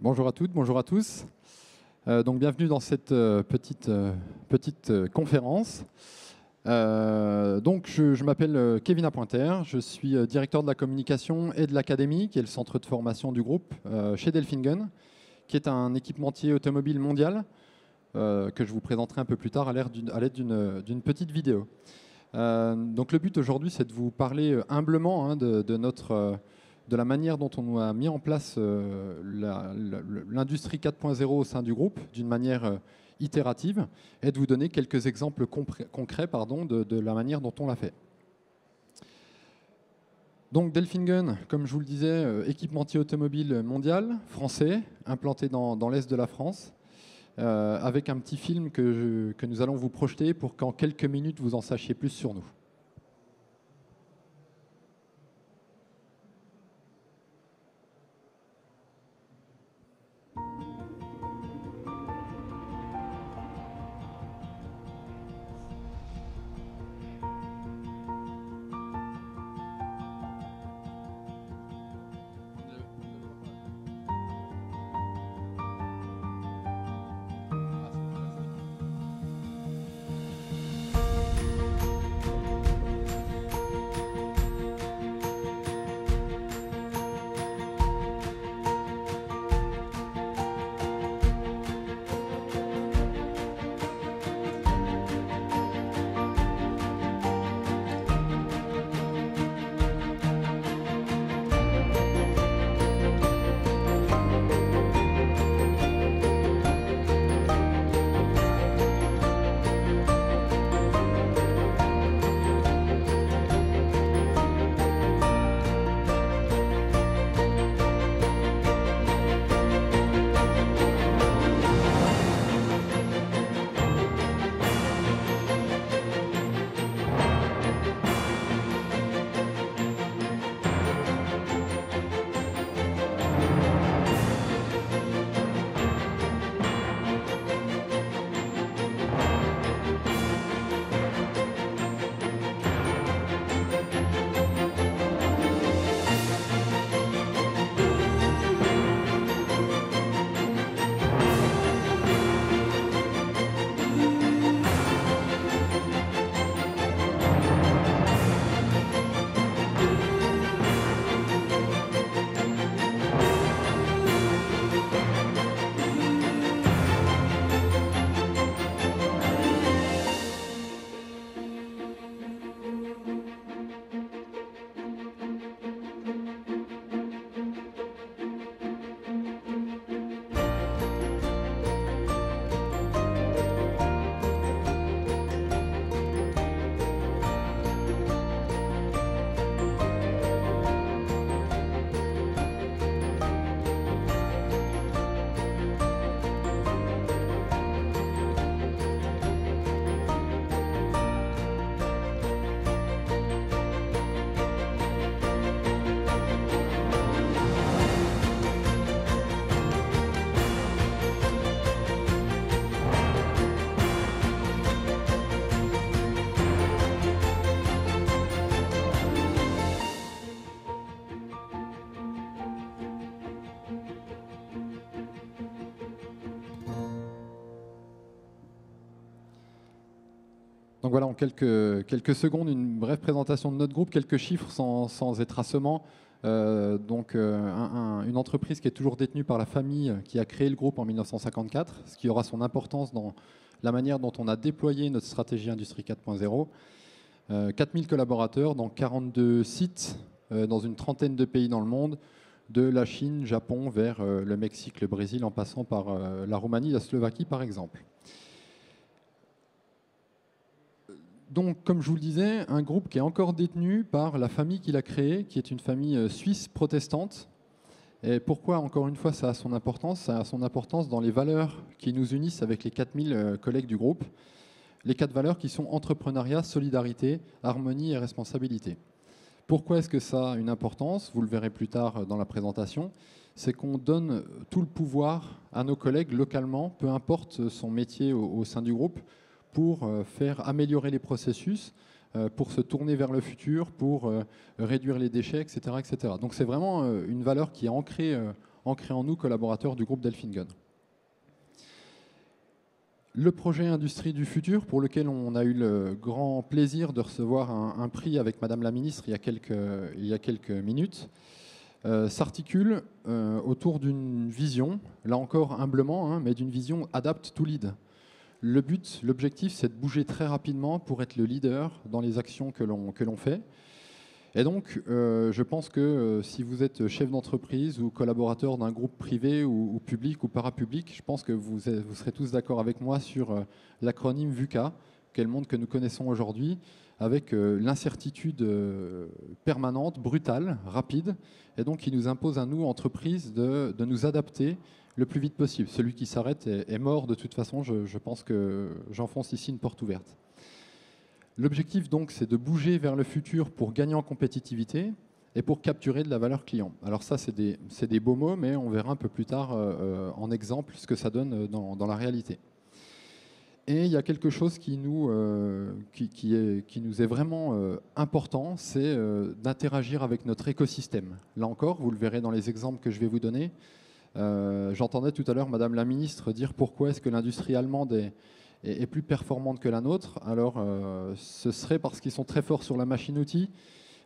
Bonjour à toutes, bonjour à tous. Donc bienvenue dans cette petite conférence. Je m'appelle Kevin Apointer, je suis directeur de la communication et de l'académie, qui est le centre de formation du groupe chez Delfingen, qui est un équipementier automobile mondial que je vous présenterai un peu plus tard à l'aide d'une petite vidéo. Donc le but aujourd'hui, c'est de vous parler humblement de la manière dont on a mis en place l'industrie 4.0 au sein du groupe, d'une manière itérative, et de vous donner quelques exemples concrets de la manière dont on l'a fait. Donc Delfingen, comme je vous le disais, équipementier automobile mondial, français, implanté dans l'est de la France, avec un petit film que nous allons vous projeter pour qu'en quelques minutes vous en sachiez plus sur nous. Donc voilà, en quelques secondes, une brève présentation de notre groupe, quelques chiffres sans étracement. Une entreprise qui est toujours détenue par la famille qui a créé le groupe en 1954, ce qui aura son importance dans la manière dont on a déployé notre stratégie Industrie 4.0. 4000 collaborateurs dans 42 sites dans une trentaine de pays dans le monde, de la Chine, Japon, vers le Mexique, le Brésil, en passant par la Roumanie, la Slovaquie par exemple. Donc, comme je vous le disais, un groupe qui est encore détenu par la famille qui l'a créé, qui est une famille suisse protestante. Et pourquoi, encore une fois, ça a son importance? Ça a son importance dans les valeurs qui nous unissent avec les 4000 collègues du groupe. Les 4 valeurs qui sont entrepreneuriat, solidarité, harmonie et responsabilité. Pourquoi est-ce que ça a une importance? Vous le verrez plus tard dans la présentation. C'est qu'on donne tout le pouvoir à nos collègues localement, peu importe son métier au sein du groupe, pour faire améliorer les processus, pour se tourner vers le futur, pour réduire les déchets, etc., etc. Donc c'est vraiment une valeur qui est ancrée en créant nous collaborateurs du groupe Delfingen. Le projet Industrie du futur, pour lequel on a eu le grand plaisir de recevoir un prix avec Madame la Ministre il y a quelques minutes, s'articule autour d'une vision, là encore humblement, hein, mais d'une vision Adapt to Lead. L'objectif, c'est de bouger très rapidement pour être le leader dans les actions que l'on fait. Et donc, je pense que si vous êtes chef d'entreprise ou collaborateur d'un groupe privé ou public ou parapublic, je pense que vous serez tous d'accord avec moi sur l'acronyme VUCA, qui est le monde que nous connaissons aujourd'hui, avec l'incertitude permanente, brutale, rapide, et donc qui nous impose à nous, entreprises, de nous adapter le plus vite possible. Celui qui s'arrête est mort de toute façon, je pense que j'enfonce ici une porte ouverte. L'objectif, donc, c'est de bouger vers le futur pour gagner en compétitivité et pour capturer de la valeur client. Alors ça, c'est des beaux mots, mais on verra un peu plus tard en exemple ce que ça donne dans la réalité. Et il y a quelque chose qui nous est vraiment important, c'est d'interagir avec notre écosystème. Là encore, vous le verrez dans les exemples que je vais vous donner. J'entendais tout à l'heure Madame la Ministre dire pourquoi est-ce que l'industrie allemande est plus performante que la nôtre. Alors, ce serait parce qu'ils sont très forts sur la machine-outil.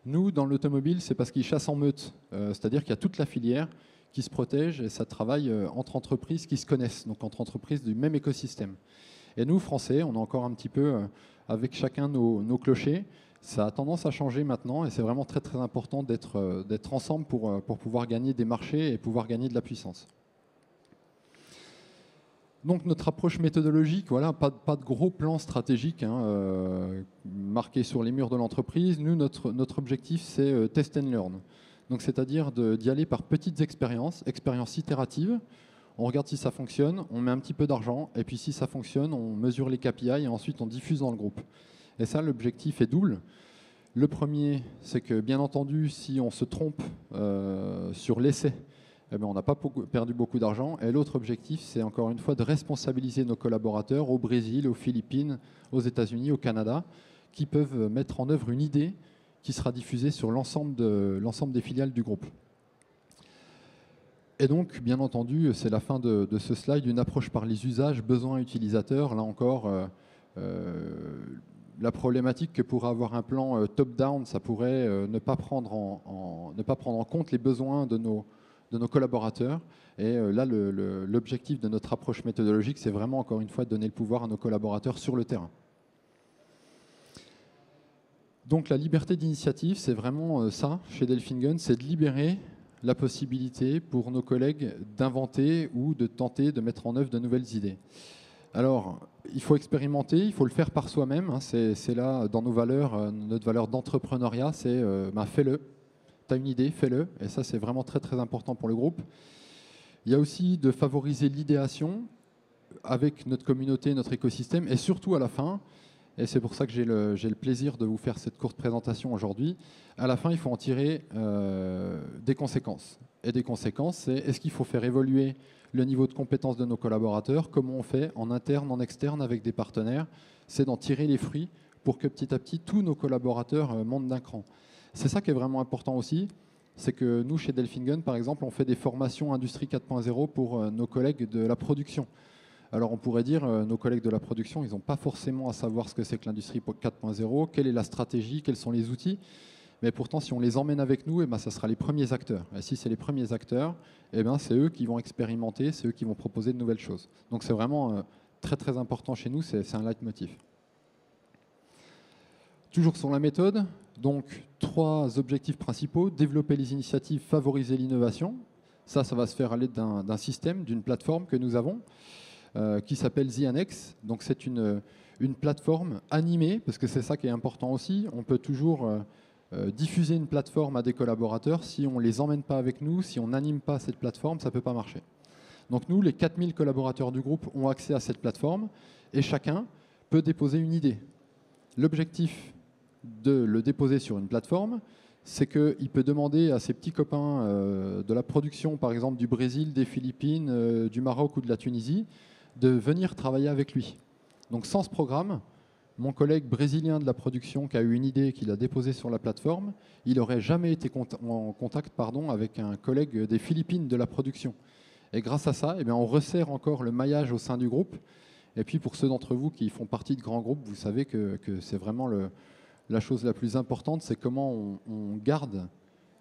Nous, dans l'automobile, c'est parce qu'ils chassent en meute. C'est-à-dire qu'il y a toute la filière qui se protège et ça travaille entre entreprises qui se connaissent, donc entre entreprises du même écosystème. Et nous, Français, on est encore un petit peu avec chacun nos clochers. Ça a tendance à changer maintenant et c'est vraiment très très important d'être ensemble pour pouvoir gagner des marchés et pouvoir gagner de la puissance. Donc notre approche méthodologique, voilà, pas de gros plan stratégique marqué sur les murs de l'entreprise. Nous, notre objectif, c'est test and learn. Donc c'est-à-dire d'y aller par petites expériences itératives. On regarde si ça fonctionne, on met un petit peu d'argent, et puis si ça fonctionne, on mesure les KPI et ensuite on diffuse dans le groupe. Et ça, l'objectif est double. Le premier, c'est que bien entendu, si on se trompe sur l'essai, eh bien, on n'a pas perdu beaucoup d'argent. Et l'autre objectif, c'est encore une fois de responsabiliser nos collaborateurs au Brésil, aux Philippines, aux États-Unis, au Canada, qui peuvent mettre en œuvre une idée qui sera diffusée sur l'ensemble des filiales du groupe. Et donc, bien entendu, c'est la fin de ce slide, une approche par les usages, besoins utilisateurs. Là encore, la problématique que pourrait avoir un plan top-down, ça pourrait ne pas prendre en compte les besoins de nos collaborateurs. Et là, l'objectif de notre approche méthodologique, c'est vraiment, encore une fois, de donner le pouvoir à nos collaborateurs sur le terrain. Donc la liberté d'initiative, c'est vraiment ça, chez Delfingen, c'est de libérer la possibilité pour nos collègues d'inventer ou de tenter de mettre en œuvre de nouvelles idées. Alors, il faut expérimenter, il faut le faire par soi-même. Hein, c'est là, dans nos valeurs, notre valeur d'entrepreneuriat, c'est fais-le. Tu as une idée, fais-le. Et ça, c'est vraiment très, très important pour le groupe. Il y a aussi de favoriser l'idéation avec notre communauté, notre écosystème, et surtout à la fin, et c'est pour ça que j'ai le plaisir de vous faire cette courte présentation aujourd'hui, à la fin, il faut en tirer des conséquences. Et des conséquences, c'est est-ce qu'il faut faire évoluer le niveau de compétence de nos collaborateurs, comment on fait en interne, en externe, avec des partenaires, c'est d'en tirer les fruits pour que petit à petit, tous nos collaborateurs montent d'un cran. C'est ça qui est vraiment important aussi, c'est que nous, chez Delfingen, par exemple, on fait des formations Industrie 4.0 pour nos collègues de la production. Alors on pourrait dire, nos collègues de la production, ils n'ont pas forcément à savoir ce que c'est que l'industrie 4.0, quelle est la stratégie, quels sont les outils. Mais pourtant, si on les emmène avec nous, ça sera les premiers acteurs. Et si c'est les premiers acteurs, c'est eux qui vont expérimenter, c'est eux qui vont proposer de nouvelles choses. Donc c'est vraiment très très important chez nous, c'est un leitmotiv. Toujours sur la méthode, donc 3 objectifs principaux, développer les initiatives, favoriser l'innovation. Ça va se faire à l'aide d'un système, d'une plateforme que nous avons, qui s'appelle The Annex. Donc c'est une plateforme animée, parce que c'est ça qui est important aussi. On peut toujours diffuser une plateforme à des collaborateurs. Si on ne les emmène pas avec nous, si on n'anime pas cette plateforme, ça ne peut pas marcher. Donc nous, les 4000 collaborateurs du groupe ont accès à cette plateforme et chacun peut déposer une idée. L'objectif de le déposer sur une plateforme, c'est qu'il peut demander à ses petits copains de la production, par exemple du Brésil, des Philippines, du Maroc ou de la Tunisie, de venir travailler avec lui. Donc sans ce programme, mon collègue brésilien de la production qui a eu une idée qu'il a déposée sur la plateforme, il n'aurait jamais été en contact avec un collègue des Philippines de la production. Et grâce à ça, eh bien, on resserre encore le maillage au sein du groupe. Et puis pour ceux d'entre vous qui font partie de grands groupes, vous savez que c'est vraiment la chose la plus importante, c'est comment on garde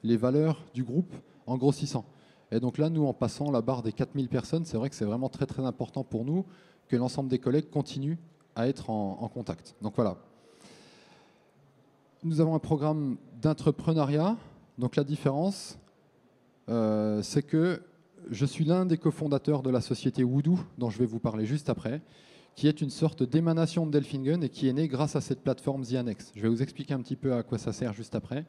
les valeurs du groupe en grossissant. Et donc là, nous, en passant la barre des 4000 personnes, c'est vrai que c'est vraiment très très important pour nous que l'ensemble des collègues continuent à être en contact. Donc voilà. Nous avons un programme d'entrepreneuriat. Donc la différence, c'est que je suis l'un des cofondateurs de la société Voodoo, dont je vais vous parler juste après, qui est une sorte d'émanation de Delfingen et qui est née grâce à cette plateforme The Annex. Je vais vous expliquer un petit peu à quoi ça sert juste après.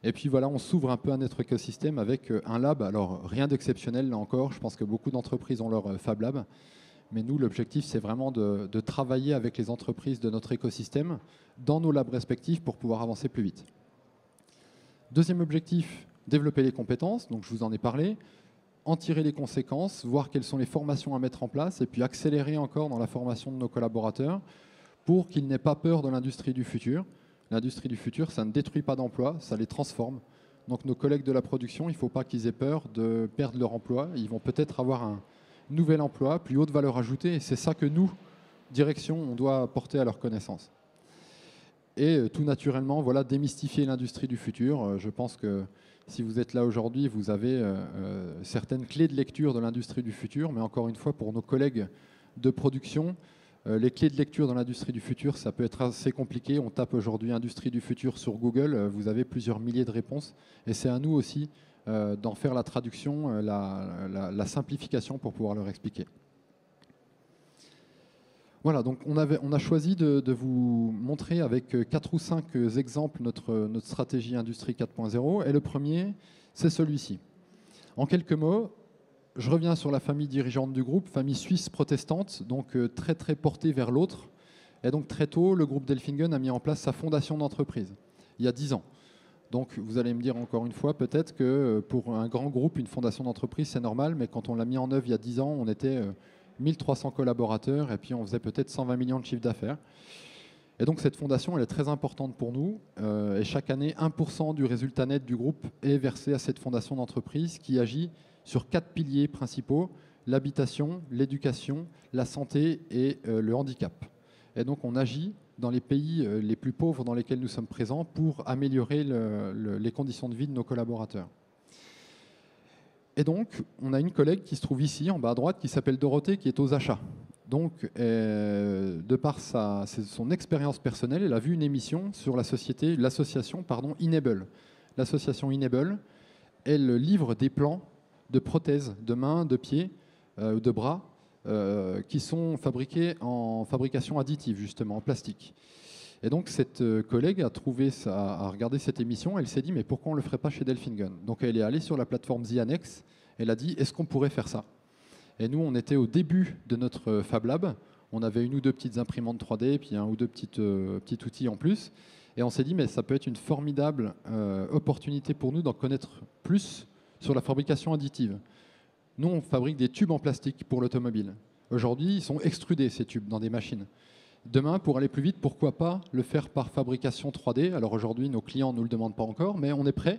Et puis voilà, on s'ouvre un peu à notre écosystème avec un lab. Alors rien d'exceptionnel là encore, je pense que beaucoup d'entreprises ont leur Fab Lab. Mais nous, l'objectif, c'est vraiment de travailler avec les entreprises de notre écosystème dans nos labs respectifs pour pouvoir avancer plus vite. Deuxième objectif, développer les compétences. Donc, je vous en ai parlé. En tirer les conséquences, voir quelles sont les formations à mettre en place et puis accélérer encore dans la formation de nos collaborateurs pour qu'ils n'aient pas peur de l'industrie du futur. L'industrie du futur, ça ne détruit pas d'emplois, ça les transforme. Donc, nos collègues de la production, il ne faut pas qu'ils aient peur de perdre leur emploi. Ils vont peut-être avoir un nouvel emploi, plus haute valeur ajoutée, et c'est ça que nous, direction, on doit apporter à leur connaissance. Et tout naturellement, voilà, démystifier l'industrie du futur. Je pense que si vous êtes là aujourd'hui, vous avez certaines clés de lecture de l'industrie du futur, mais encore une fois, pour nos collègues de production, les clés de lecture dans l'industrie du futur, ça peut être assez compliqué. On tape aujourd'hui industrie du futur sur Google, vous avez plusieurs milliers de réponses, et c'est à nous aussi d'en faire la traduction, la simplification pour pouvoir leur expliquer. Voilà, donc on a choisi de vous montrer avec 4 ou 5 exemples notre stratégie Industrie 4.0. Et le premier, c'est celui-ci. En quelques mots, je reviens sur la famille dirigeante du groupe, famille suisse protestante, donc très très portée vers l'autre. Et donc très tôt, le groupe Delfingen a mis en place sa fondation d'entreprise, il y a 10 ans. Donc vous allez me dire encore une fois, peut-être que pour un grand groupe, une fondation d'entreprise, c'est normal, mais quand on l'a mis en œuvre il y a 10 ans, on était 1300 collaborateurs et puis on faisait peut-être 120 millions de chiffre d'affaires. Et donc cette fondation, elle est très importante pour nous. Et chaque année, 1% du résultat net du groupe est versé à cette fondation d'entreprise qui agit sur 4 piliers principaux, l'habitation, l'éducation, la santé et le handicap. Et donc on agit dans les pays les plus pauvres dans lesquels nous sommes présents pour améliorer les conditions de vie de nos collaborateurs. Et donc, on a une collègue qui se trouve ici, en bas à droite, qui s'appelle Dorothée, qui est aux achats. Donc, de par son expérience personnelle, elle a vu une émission sur l'association Enable. L'association Enable, elle livre des plans de prothèses de mains, de pieds, de bras, qui sont fabriqués en fabrication additive, justement, en plastique. Et donc, cette collègue a regardé cette émission, elle s'est dit, mais pourquoi on ne le ferait pas chez Delfingen? Donc, elle est allée sur la plateforme The Annex, elle a dit, est-ce qu'on pourrait faire ça? Et nous, on était au début de notre Fab Lab, on avait une ou deux petites imprimantes 3D, puis un ou deux petits outils en plus, et on s'est dit, mais ça peut être une formidable opportunité pour nous d'en connaître plus sur la fabrication additive. Nous, on fabrique des tubes en plastique pour l'automobile. Aujourd'hui, ils sont extrudés, ces tubes, dans des machines. Demain, pour aller plus vite, pourquoi pas le faire par fabrication 3D? Alors aujourd'hui, nos clients ne nous le demandent pas encore, mais on est prêt,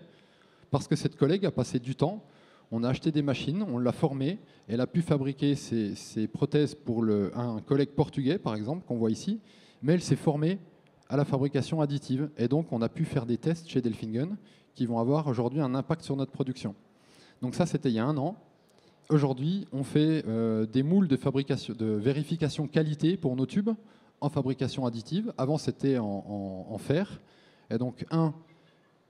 parce que cette collègue a passé du temps. On a acheté des machines, on l'a formée, elle a pu fabriquer ces prothèses pour un collègue portugais, par exemple, qu'on voit ici, mais elle s'est formée à la fabrication additive. Et donc, on a pu faire des tests chez Delfingen qui vont avoir aujourd'hui un impact sur notre production. Donc ça, c'était il y a 1 an. Aujourd'hui, on fait des moules de vérification qualité pour nos tubes en fabrication additive. Avant, c'était en fer. Et donc, 1,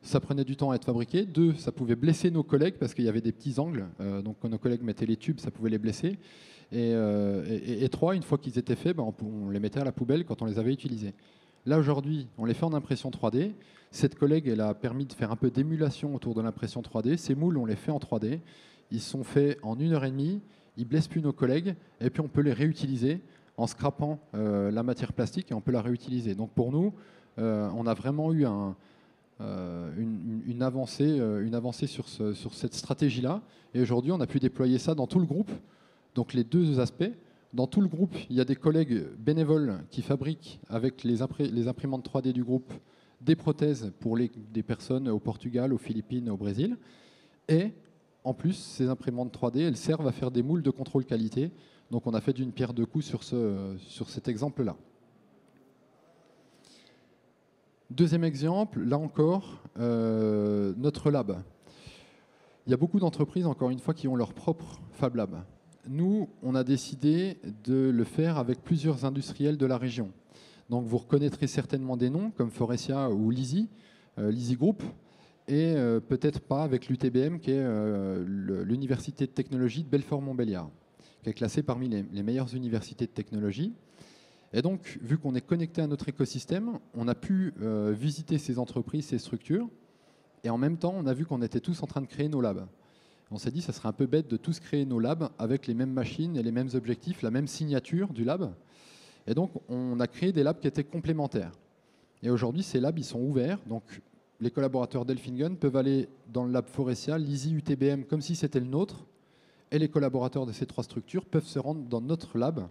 ça prenait du temps à être fabriqué. 2, ça pouvait blesser nos collègues parce qu'il y avait des petits angles. Donc, quand nos collègues mettaient les tubes, ça pouvait les blesser. Et 3, une fois qu'ils étaient faits, on les mettait à la poubelle quand on les avait utilisés. Là, aujourd'hui, on les fait en impression 3D. Cette collègue, elle a permis de faire un peu d'émulation autour de l'impression 3D. Ces moules, on les fait en 3D. Ils sont faits en 1h30. Ils ne blessent plus nos collègues. Et puis, on peut les réutiliser en scrapant la matière plastique et on peut la réutiliser. Donc, pour nous, on a vraiment eu une avancée sur cette stratégie-là. Et aujourd'hui, on a pu déployer ça dans tout le groupe. Donc, les 2 aspects. Dans tout le groupe, il y a des collègues bénévoles qui fabriquent avec les imprimantes 3D du groupe des prothèses pour des personnes au Portugal, aux Philippines, au Brésil. Et en plus, ces imprimantes 3D, elles servent à faire des moules de contrôle qualité. Donc on a fait d'une pierre deux coups sur cet exemple-là. Deuxième exemple, là encore, notre lab. Il y a beaucoup d'entreprises, encore une fois, qui ont leur propre Fab Lab. Nous, on a décidé de le faire avec plusieurs industriels de la région. Donc vous reconnaîtrez certainement des noms comme Forestia ou Lisi, Lisi Group, et peut-être pas avec l'UTBM, qui est l'Université de technologie de Belfort-Montbéliard, qui est classée parmi les meilleures universités de technologie. Et donc, vu qu'on est connecté à notre écosystème, on a pu visiter ces entreprises, ces structures, et en même temps, on a vu qu'on était tous en train de créer nos labs. On s'est dit, ça serait un peu bête de tous créer nos labs avec les mêmes machines et les mêmes objectifs, la même signature du lab. Et donc, on a créé des labs qui étaient complémentaires. Et aujourd'hui, ces labs, ils sont ouverts. Donc, les collaborateurs d'Elfingen peuvent aller dans le lab Forestia, Lisi, UTBM, comme si c'était le nôtre. Et les collaborateurs de ces trois structures peuvent se rendre dans notre lab,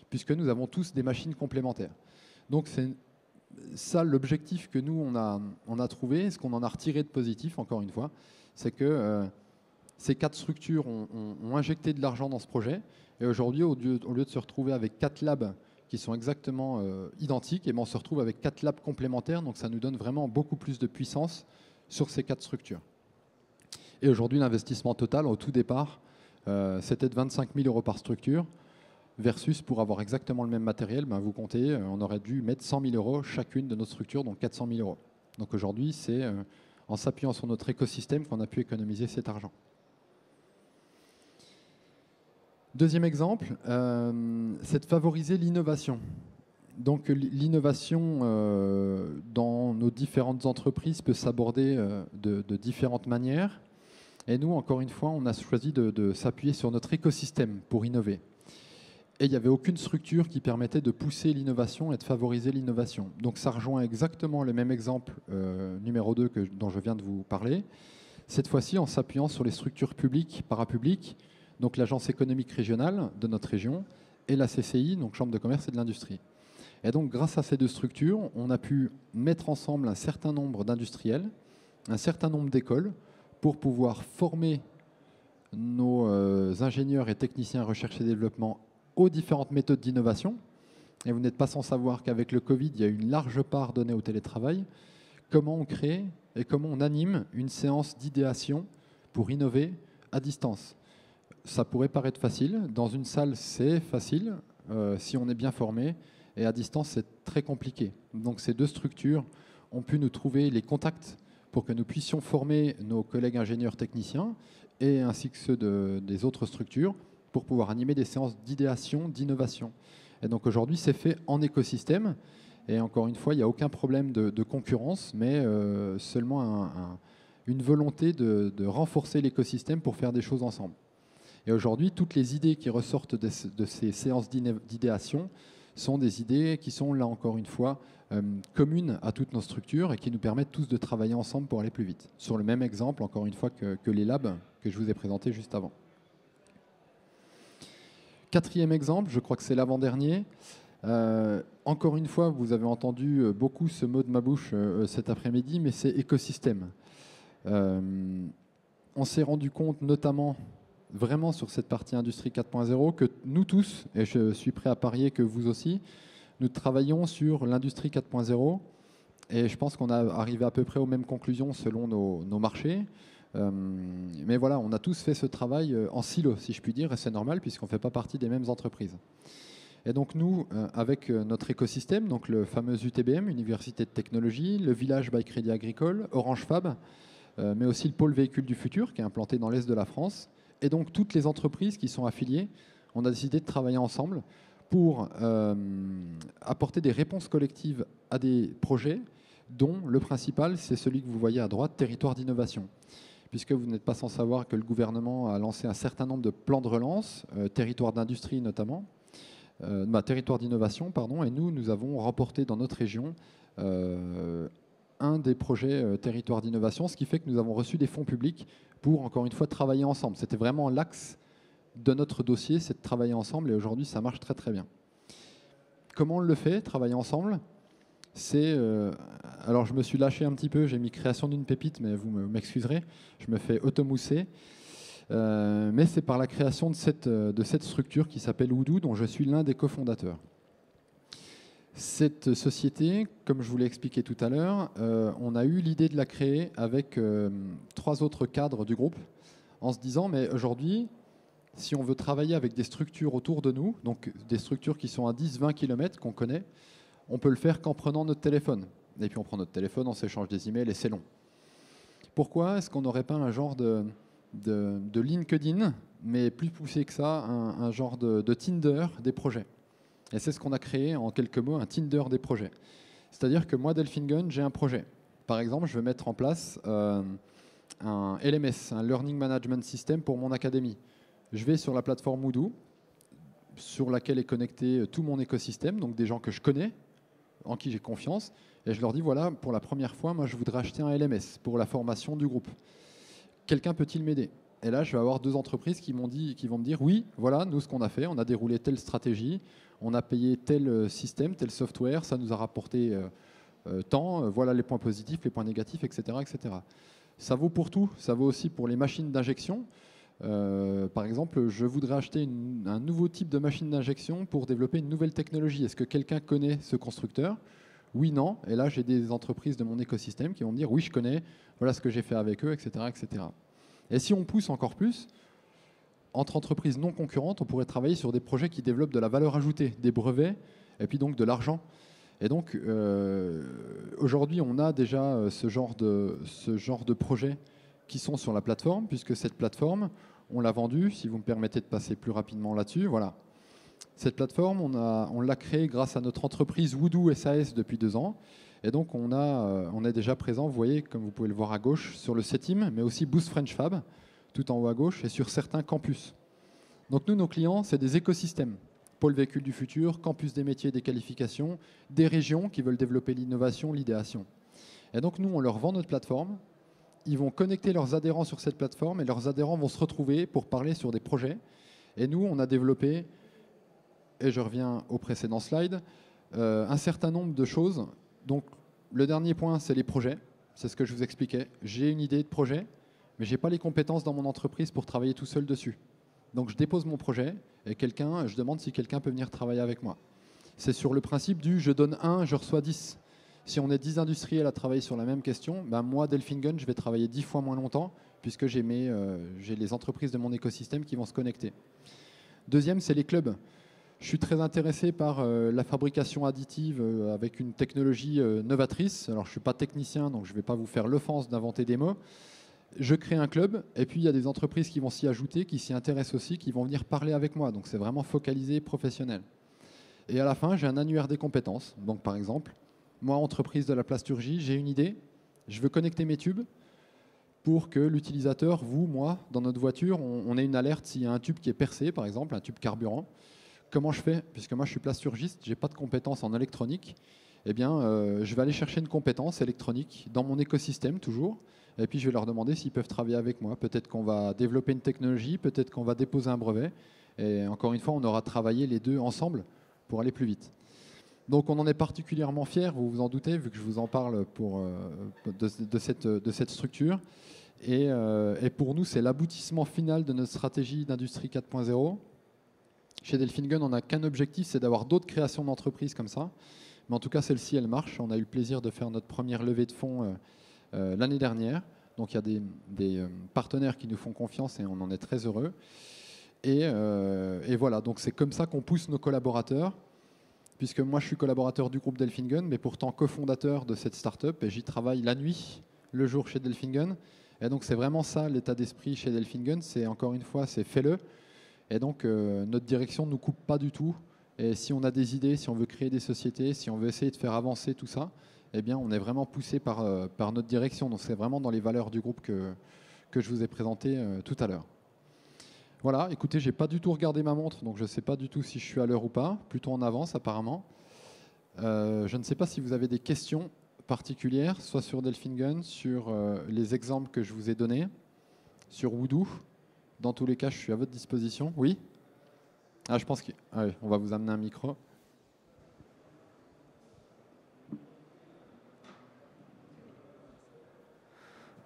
puisque nous avons tous des machines complémentaires. Donc, c'est ça l'objectif que nous, on a trouvé. Ce qu'on en a retiré de positif, encore une fois, c'est que ces quatre structures ont injecté de l'argent dans ce projet. Et aujourd'hui, au lieu de se retrouver avec 4 labs qui sont exactement identiques, et ben on se retrouve avec 4 labs complémentaires. Donc ça nous donne vraiment beaucoup plus de puissance sur ces 4 structures. Et aujourd'hui, l'investissement total, au tout départ, c'était de 25 000 € par structure, versus pour avoir exactement le même matériel, ben vous comptez, on aurait dû mettre 100 000 € chacune de nos structures, donc 400 000 €. Donc aujourd'hui, c'est en s'appuyant sur notre écosystème qu'on a pu économiser cet argent. Deuxième exemple, c'est de favoriser l'innovation. Donc l'innovation dans nos différentes entreprises peut s'aborder de différentes manières. Et nous, encore une fois, on a choisi de s'appuyer sur notre écosystème pour innover. Et il n'y avait aucune structure qui permettait de pousser l'innovation et de favoriser l'innovation. Donc ça rejoint exactement le même exemple numéro 2 dont je viens de vous parler. Cette fois-ci, en s'appuyant sur les structures publiques, parapubliques, donc l'Agence économique régionale de notre région et la CCI, donc Chambre de commerce et de l'industrie. Et donc grâce à ces deux structures, on a pu mettre ensemble un certain nombre d'industriels, un certain nombre d'écoles pour pouvoir former nos ingénieurs et techniciens recherche et développement aux différentes méthodes d'innovation. Et vous n'êtes pas sans savoir qu'avec le Covid, il y a une large part donnée au télétravail. Comment on crée et comment on anime une séance d'idéation pour innover à distance. Ça pourrait paraître facile. Dans une salle, c'est facile si on est bien formé. Et à distance, c'est très compliqué. Donc ces deux structures ont pu nous trouver les contacts pour que nous puissions former nos collègues ingénieurs techniciens et ainsi que ceux des autres structures pour pouvoir animer des séances d'idéation, d'innovation. Et donc aujourd'hui, c'est fait en écosystème. Et encore une fois, il n'y a aucun problème de concurrence, mais seulement une volonté de renforcer l'écosystème pour faire des choses ensemble. Et aujourd'hui, toutes les idées qui ressortent de ces séances d'idéation sont des idées qui sont, là encore une fois, communes à toutes nos structures et qui nous permettent tous de travailler ensemble pour aller plus vite. Sur le même exemple, encore une fois, que les labs que je vous ai présentés juste avant. Quatrième exemple, je crois que c'est l'avant-dernier. Encore une fois, vous avez entendu beaucoup ce mot de ma bouche cet après-midi, mais c'est écosystème. On s'est rendu compte notamment vraiment sur cette partie industrie 4.0 que nous tous, et je suis prêt à parier que vous aussi, nous travaillons sur l'industrie 4.0 et je pense qu'on a arrivé à peu près aux mêmes conclusions selon nos marchés. Mais voilà, on a tous fait ce travail en silo, si je puis dire, et c'est normal puisqu'on ne fait pas partie des mêmes entreprises. Et donc nous, avec notre écosystème, donc le fameux UTBM, Université de technologie, le village by Crédit Agricole, Orange Fab, mais aussi le pôle véhicule du futur qui est implanté dans l'est de la France, et donc toutes les entreprises qui sont affiliées, on a décidé de travailler ensemble pour apporter des réponses collectives à des projets dont le principal, c'est celui que vous voyez à droite, territoire d'innovation. Puisque vous n'êtes pas sans savoir que le gouvernement a lancé un certain nombre de plans de relance, territoire d'industrie notamment, territoire d'innovation, pardon, et nous avons remporté dans notre région un des projets territoire d'innovation, ce qui fait que nous avons reçu des fonds publics pour, encore une fois, travailler ensemble. C'était vraiment l'axe de notre dossier, c'est de travailler ensemble et aujourd'hui, ça marche très très bien. Comment on le fait, travailler ensemble? Alors je me suis lâché un petit peu, j'ai mis création d'une pépite, mais vous m'excuserez, je me fais automousser. Mais c'est par la création de cette structure qui s'appelle Odoo, dont je suis l'un des cofondateurs. Cette société, comme je vous l'ai expliqué tout à l'heure, on a eu l'idée de la créer avec 3 autres cadres du groupe, en se disant, mais aujourd'hui, si on veut travailler avec des structures autour de nous, donc des structures qui sont à 10-20 km qu'on connaît, on peut le faire qu'en prenant notre téléphone. Et puis on prend notre téléphone, on s'échange des emails et c'est long. Pourquoi est-ce qu'on n'aurait pas un genre de LinkedIn, mais plus poussé que ça, un genre de Tinder des projets? Et c'est ce qu'on a créé en quelques mots, un Tinder des projets. C'est-à-dire que moi, Delfingen, j'ai un projet. Par exemple, je veux mettre en place un LMS, un Learning Management System pour mon académie. Je vais sur la plateforme Odoo, sur laquelle est connecté tout mon écosystème, donc des gens que je connais, en qui j'ai confiance, et je leur dis, voilà, pour la première fois, moi, je voudrais acheter un LMS pour la formation du groupe. Quelqu'un peut-il m'aider? Et là, je vais avoir 2 entreprises qui vont me dire, oui, voilà, nous, ce qu'on a fait, on a déroulé telle stratégie, on a payé tel système, tel software, ça nous a rapporté tant, voilà les points positifs, les points négatifs, etc., etc. Ça vaut pour tout, ça vaut aussi pour les machines d'injection. Par exemple, je voudrais acheter un nouveau type de machine d'injection pour développer une nouvelle technologie. Est-ce que quelqu'un connaît ce constructeur? Oui, non. Et là, j'ai des entreprises de mon écosystème qui vont me dire, oui, je connais, voilà ce que j'ai fait avec eux, etc., etc. Et si on pousse encore plus, entre entreprises non concurrentes, on pourrait travailler sur des projets qui développent de la valeur ajoutée, des brevets, et puis donc de l'argent. Et donc, aujourd'hui, on a déjà ce genre de projets qui sont sur la plateforme, puisque cette plateforme, on l'a vendue, si vous me permettez de passer plus rapidement là-dessus, voilà. Cette plateforme, on l'a créée grâce à notre entreprise Odoo SAS depuis 2 ans. Et donc, on est déjà présent, vous voyez, comme vous pouvez le voir à gauche, sur le CETIM, mais aussi Boost French Fab, tout en haut à gauche, et sur certains campus. Donc nous, nos clients, c'est des écosystèmes. Pôle véhicule du futur, campus des métiers et des qualifications, des régions qui veulent développer l'innovation, l'idéation. Et donc nous, on leur vend notre plateforme, ils vont connecter leurs adhérents sur cette plateforme et leurs adhérents vont se retrouver pour parler sur des projets. Et nous, on a développé, et je reviens au précédent slide, un certain nombre de choses. Donc le dernier point, c'est les projets. C'est ce que je vous expliquais. J'ai une idée de projet, mais je n'ai pas les compétences dans mon entreprise pour travailler tout seul dessus. Donc je dépose mon projet et je demande si quelqu'un peut venir travailler avec moi. C'est sur le principe du je donne 1, je reçois 10. Si on est 10 industriels à travailler sur la même question, ben moi, Delfingen, je vais travailler 10 fois moins longtemps puisque j'ai les entreprises de mon écosystème qui vont se connecter. Deuxième, c'est les clubs. Je suis très intéressé par la fabrication additive avec une technologie novatrice. Alors, je ne suis pas technicien, donc je ne vais pas vous faire l'offense d'inventer des mots. Je crée un club et puis il y a des entreprises qui vont s'y ajouter, qui s'y intéressent aussi, qui vont venir parler avec moi. Donc, c'est vraiment focalisé, professionnel. Et à la fin, j'ai un annuaire des compétences. Donc, par exemple, moi, entreprise de la plasturgie, j'ai une idée. Je veux connecter mes tubes pour que l'utilisateur, vous, moi, dans notre voiture, on ait une alerte s'il y a un tube qui est percé, par exemple, un tube carburant. Comment je fais? Puisque moi, je suis plasturgiste, je n'ai pas de compétences en électronique. Eh bien, je vais aller chercher une compétence électronique dans mon écosystème, toujours. Et puis, je vais leur demander s'ils peuvent travailler avec moi. Peut-être qu'on va développer une technologie, peut-être qu'on va déposer un brevet. Et encore une fois, on aura travaillé les deux ensemble pour aller plus vite. Donc on en est particulièrement fiers, vous vous en doutez, vu que je vous en parle de cette structure. Et pour nous, c'est l'aboutissement final de notre stratégie d'industrie 4.0. Chez Delfingen, on n'a qu'un objectif, c'est d'avoir d'autres créations d'entreprises comme ça. Mais en tout cas, celle-ci, elle marche. On a eu le plaisir de faire notre première levée de fonds l'année dernière. Donc il y a des partenaires qui nous font confiance et on en est très heureux. Et voilà, donc c'est comme ça qu'on pousse nos collaborateurs. Puisque moi je suis collaborateur du groupe Delfingen, mais pourtant cofondateur de cette start-up, et j'y travaille la nuit, le jour chez Delfingen. Et donc c'est vraiment ça l'état d'esprit chez Delfingen, c'est encore une fois, c'est fais-le. Et donc notre direction ne nous coupe pas du tout. Et si on a des idées, si on veut créer des sociétés, si on veut essayer de faire avancer tout ça, eh bien on est vraiment poussé par notre direction. Donc c'est vraiment dans les valeurs du groupe que je vous ai présenté tout à l'heure. Voilà, écoutez, j'ai pas du tout regardé ma montre, donc je ne sais pas du tout si je suis à l'heure ou pas, plutôt en avance apparemment. Je ne sais pas si vous avez des questions particulières, soit sur Delfingen, sur les exemples que je vous ai donnés, sur Odoo, Dans tous les cas, je suis à votre disposition. Oui? Ah, je pense qu'on va vous amener un micro.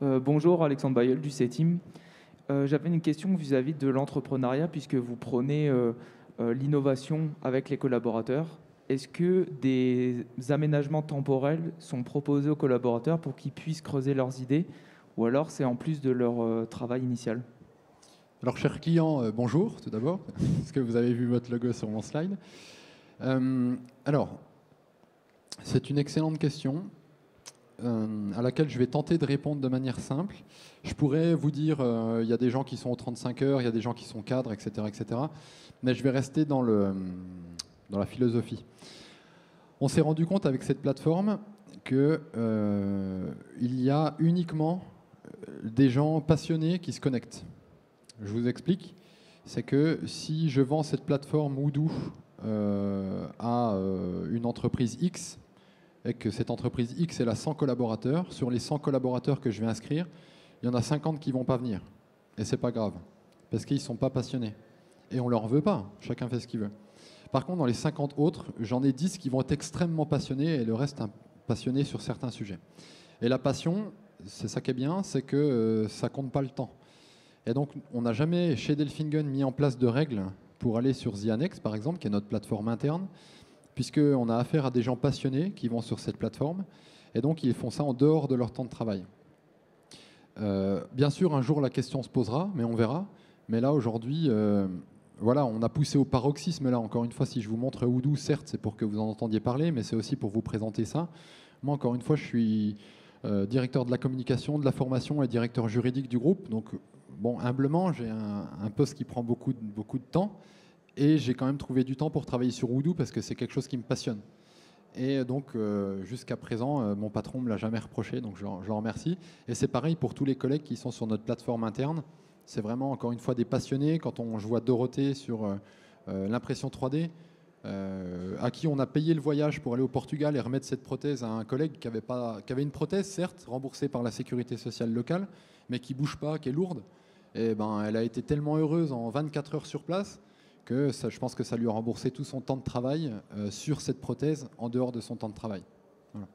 Bonjour, Alexandre Bayeul du C-Team. J'avais une question vis-à-vis de l'entrepreneuriat, puisque vous prenez l'innovation avec les collaborateurs. Est-ce que des aménagements temporels sont proposés aux collaborateurs pour qu'ils puissent creuser leurs idées, ou alors c'est en plus de leur travail initial? Alors, chers clients, bonjour tout d'abord. Est-ce que vous avez vu votre logo sur mon slide? Alors, c'est une excellente question à laquelle je vais tenter de répondre de manière simple. Je pourrais vous dire, il y a des gens qui sont aux 35 heures, il y a des gens qui sont cadres, etc., etc. Mais je vais rester dans la philosophie. On s'est rendu compte avec cette plateforme qu'il y a uniquement des gens passionnés qui se connectent. Je vous explique. C'est que si je vends cette plateforme Odoo à une entreprise X, et que cette entreprise X elle a 100 collaborateurs, sur les 100 collaborateurs que je vais inscrire, il y en a 50 qui ne vont pas venir. Et ce n'est pas grave, parce qu'ils ne sont pas passionnés. Et on ne leur veut pas, chacun fait ce qu'il veut. Par contre, dans les 50 autres, j'en ai 10 qui vont être extrêmement passionnés et le reste passionnés sur certains sujets. Et la passion, c'est ça qui est bien, c'est que ça ne compte pas le temps. Et donc, on n'a jamais, chez Delfingen, mis en place de règles pour aller sur The Annex, par exemple, qui est notre plateforme interne, puisqu'on a affaire à des gens passionnés qui vont sur cette plateforme, et donc ils font ça en dehors de leur temps de travail. Bien sûr, un jour, la question se posera, mais on verra. Mais là, aujourd'hui, voilà, on a poussé au paroxysme. Là, encore une fois, si je vous montre Odoo, certes, c'est pour que vous en entendiez parler, mais c'est aussi pour vous présenter ça. Moi, encore une fois, je suis directeur de la communication, de la formation et directeur juridique du groupe. Donc, bon, humblement, j'ai un poste qui prend beaucoup de temps. Et j'ai quand même trouvé du temps pour travailler sur Odoo parce que c'est quelque chose qui me passionne. Et donc, jusqu'à présent, mon patron ne me l'a jamais reproché, donc je le remercie. Et c'est pareil pour tous les collègues qui sont sur notre plateforme interne. C'est vraiment, encore une fois, des passionnés. Quand je vois Dorothée sur l'impression 3D, à qui on a payé le voyage pour aller au Portugal et remettre cette prothèse à un collègue qui avait une prothèse, certes, remboursée par la sécurité sociale locale, mais qui ne bouge pas, qui est lourde. Et ben, elle a été tellement heureuse en 24 heures sur place que je pense que ça lui a remboursé tout son temps de travail sur cette prothèse en dehors de son temps de travail. Voilà.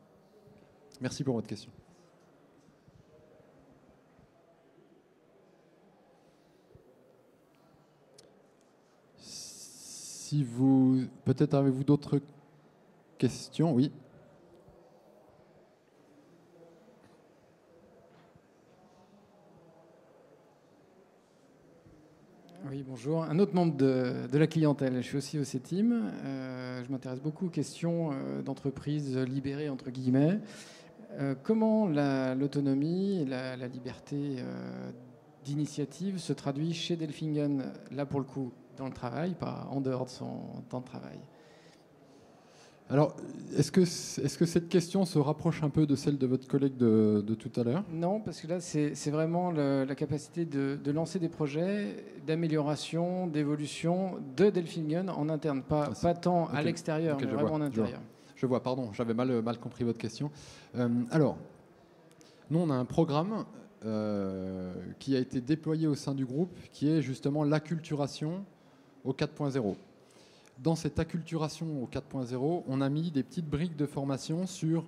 Merci pour votre question. Si vous, peut-être avez-vous d'autres questions? Oui. Oui, bonjour. Un autre membre de la clientèle. Je suis aussi au C-Team. Je m'intéresse beaucoup aux questions d'entreprises libérées, entre guillemets. Comment l'autonomie et la liberté d'initiative se traduit chez Delfingen, là pour le coup, dans le travail, pas en dehors de son temps de travail? Alors, est-ce que cette question se rapproche un peu de celle de votre collègue de tout à l'heure? Non, parce que là, c'est vraiment la capacité de lancer des projets d'amélioration, d'évolution de Delfingen en interne, pas tant à l'extérieur, mais vraiment en intérieur. Je vois, pardon, j'avais mal compris votre question. Alors, nous, on a un programme qui a été déployé au sein du groupe, qui est justement l'acculturation au 4.0. Dans cette acculturation au 4.0, on a mis des petites briques de formation sur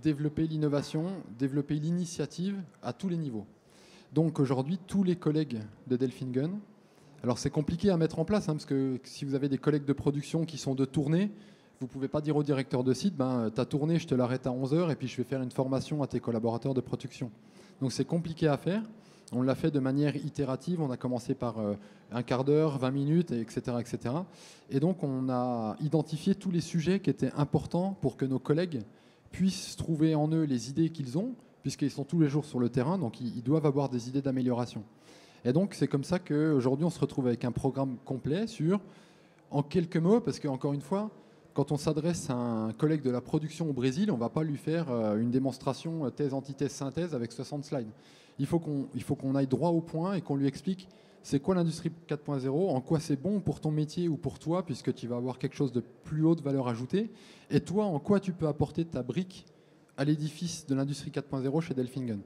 développer l'innovation, développer l'initiative à tous les niveaux. Donc aujourd'hui, tous les collègues de Delfingen, alors c'est compliqué à mettre en place, parce que si vous avez des collègues de production qui sont de tournée, vous ne pouvez pas dire au directeur de site, ta tournée, je te l'arrête à 11h et puis je vais faire une formation à tes collaborateurs de production. Donc c'est compliqué à faire. On l'a fait de manière itérative. On a commencé par un quart d'heure, 20 minutes, etc., etc. Et donc, on a identifié tous les sujets qui étaient importants pour que nos collègues puissent trouver en eux les idées qu'ils ont, puisqu'ils sont tous les jours sur le terrain, donc ils doivent avoir des idées d'amélioration. Et donc, c'est comme ça qu'aujourd'hui, on se retrouve avec un programme complet sur, en quelques mots, parce qu'encore une fois, quand on s'adresse à un collègue de la production au Brésil, on ne va pas lui faire une démonstration thèse, antithèse, synthèse avec 60 slides. Il faut qu'on aille droit au point et qu'on lui explique c'est quoi l'industrie 4.0, en quoi c'est bon pour ton métier ou pour toi, puisque tu vas avoir quelque chose de plus haut de valeur ajoutée, et toi, en quoi tu peux apporter ta brique à l'édifice de l'industrie 4.0 chez Delfingen.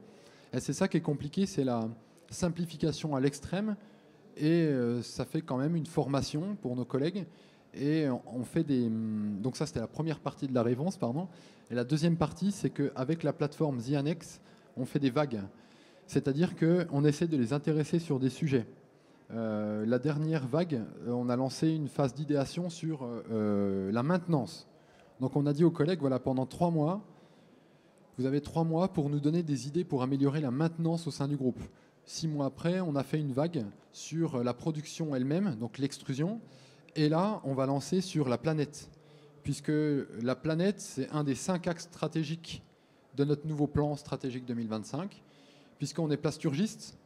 Et c'est ça qui est compliqué, c'est la simplification à l'extrême Et ça fait quand même une formation pour nos collègues. Et on fait des... Donc ça, c'était la première partie de la réponse, pardon. Et la deuxième partie, c'est qu'avec la plateforme The Annex, on fait des vagues. C'est-à-dire qu'on essaie de les intéresser sur des sujets. La dernière vague, on a lancé une phase d'idéation sur la maintenance. Donc on a dit aux collègues, voilà, pendant 3 mois, vous avez 3 mois pour nous donner des idées pour améliorer la maintenance au sein du groupe. 6 mois après, on a fait une vague sur la production elle-même, donc l'extrusion. Et là, on va lancer sur la planète, puisque la planète, c'est un des 5 axes stratégiques de notre nouveau plan stratégique 2025, puisqu'on est plasturgiste,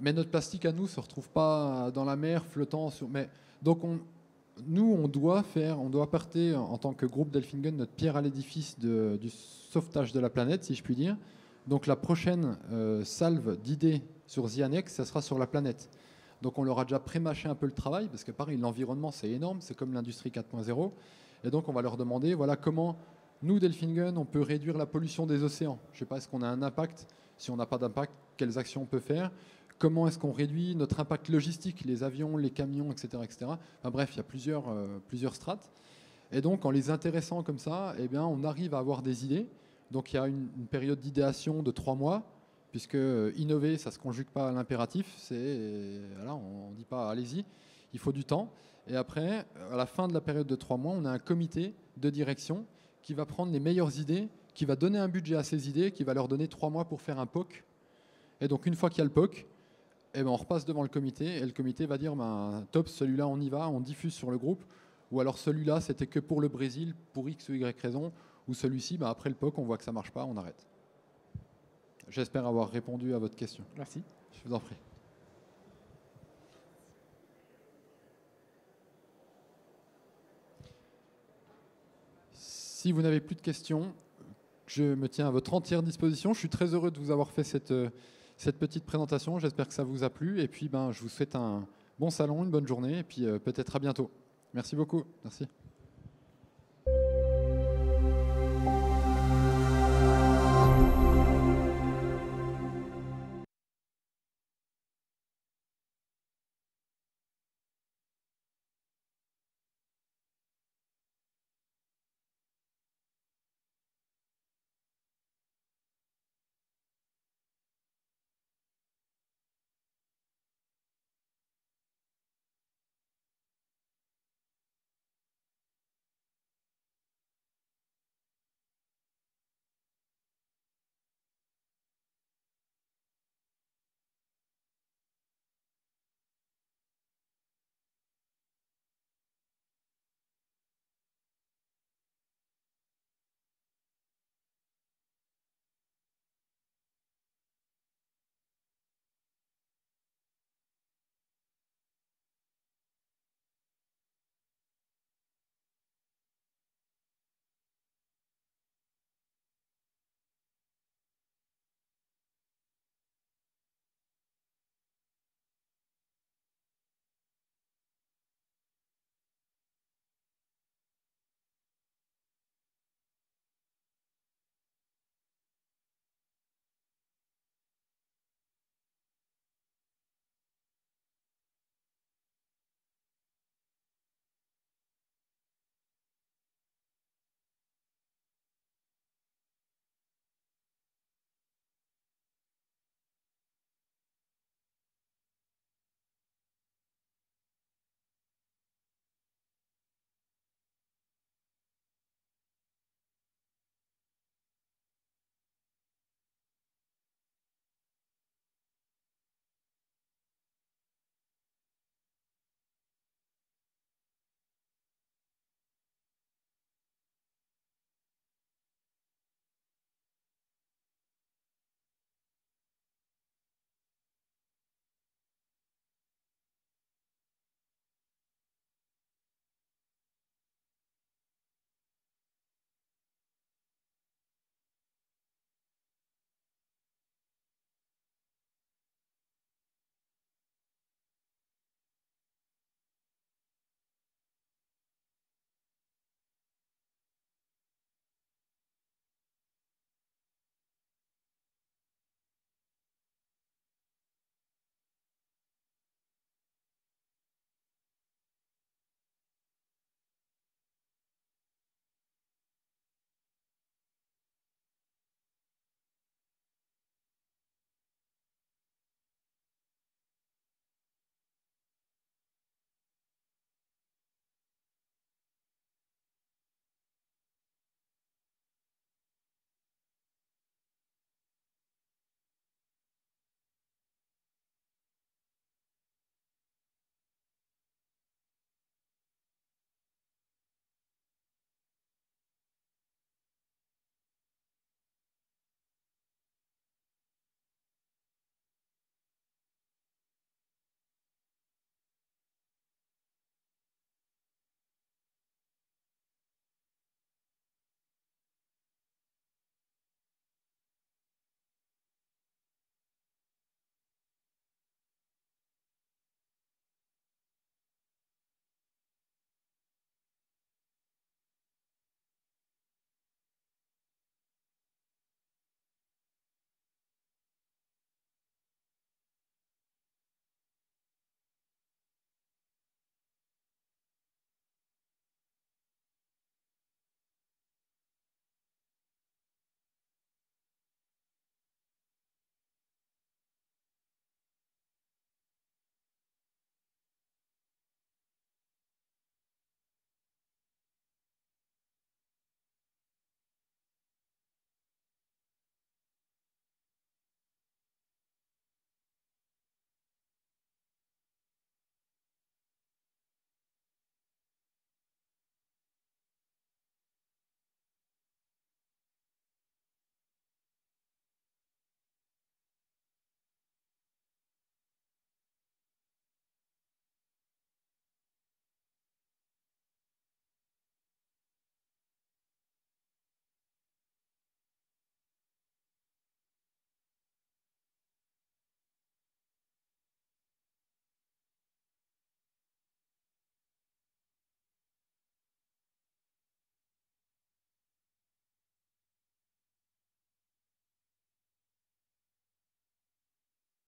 mais notre plastique à nous ne se retrouve pas dans la mer flottant sur... Donc on doit apporter en tant que groupe Delfingen notre pierre à l'édifice du sauvetage de la planète, si je puis dire. Donc la prochaine salve d'idées sur The Annex, ça sera sur la planète. Donc on leur a déjà pré-mâché un peu le travail, parce que pareil, l'environnement c'est énorme, c'est comme l'industrie 4.0. Et donc on va leur demander, voilà comment nous, Delfingen, on peut réduire la pollution des océans. Je ne sais pas, est-ce qu'on a un impact? Si on n'a pas d'impact, quelles actions on peut faire? Comment est-ce qu'on réduit notre impact logistique, les avions, les camions, etc. etc. Enfin, bref, il y a plusieurs strates. Et donc, en les intéressant comme ça, eh bien, on arrive à avoir des idées. Donc, il y a une période d'idéation de 3 mois, puisque innover, ça ne se conjugue pas à l'impératif. Voilà, on ne dit pas allez-y, il faut du temps. Et après, à la fin de la période de 3 mois, on a un comité de direction qui va prendre les meilleures idées, qui va donner un budget à ces idées, qui va leur donner 3 mois pour faire un POC. Et donc, une fois qu'il y a le POC, eh ben, on repasse devant le comité et le comité va dire top, celui-là on y va, on diffuse sur le groupe, ou alors celui-là c'était que pour le Brésil, pour X ou Y raison, ou celui-ci, après le POC on voit que ça ne marche pas, on arrête. J'espère avoir répondu à votre question. Merci. Je vous en prie. Si vous n'avez plus de questions, je me tiens à votre entière disposition. Je suis très heureux de vous avoir fait cette petite présentation. J'espère que ça vous a plu. Et puis, je vous souhaite un bon salon, une bonne journée. Et puis, peut-être à bientôt. Merci beaucoup. Merci.